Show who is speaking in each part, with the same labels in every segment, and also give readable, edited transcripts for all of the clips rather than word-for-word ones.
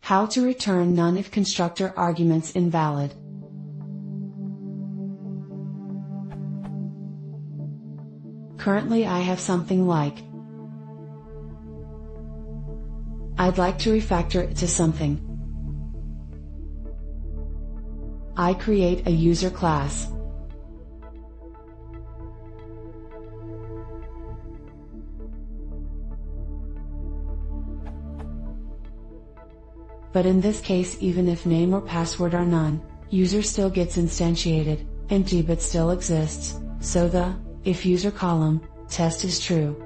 Speaker 1: How to return none if constructor arguments invalid. Currently I have something like I'd like to refactor it to something. I create a user class. But in this case, even if name or password are none, user still gets instantiated, empty but still exists, so the if user column test is true.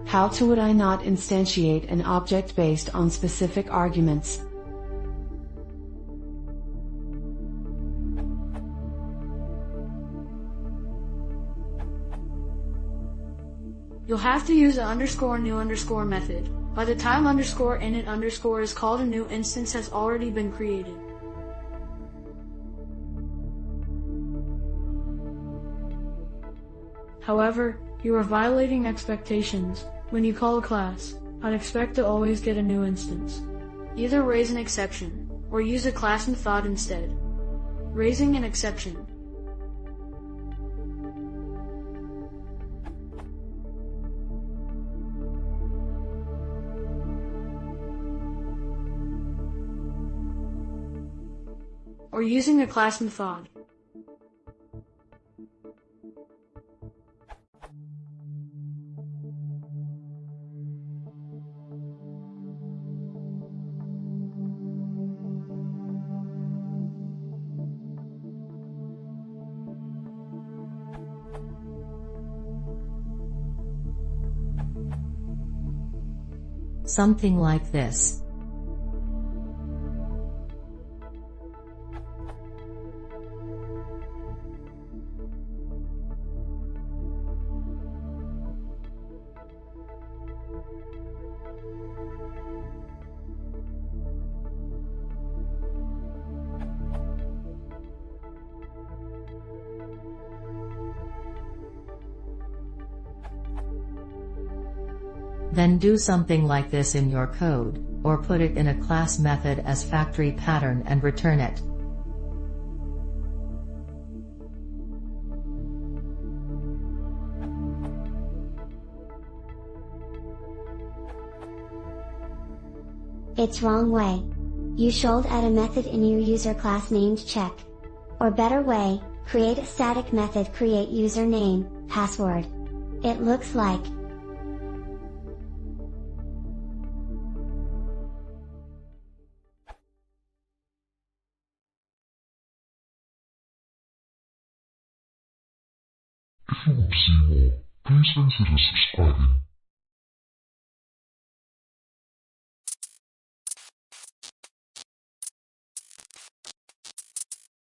Speaker 1: How would I not instantiate an object based on specific arguments?
Speaker 2: You'll have to use the _new_ method. By the time _init_ is called, a new instance has already been created. However, you are violating expectations. When you call a class, I'd expect to always get a new instance. Either raise an exception, or use a class method instead. Raising an exception. Or using a class method.
Speaker 3: Something like this. Then do something like this in your code, or put it in a class method as factory pattern and return it.
Speaker 4: It's wrong way. You should add a method in your user class named check. Or better way, create a static method create username, password. It looks like
Speaker 5: If you want to see more, please consider subscribing.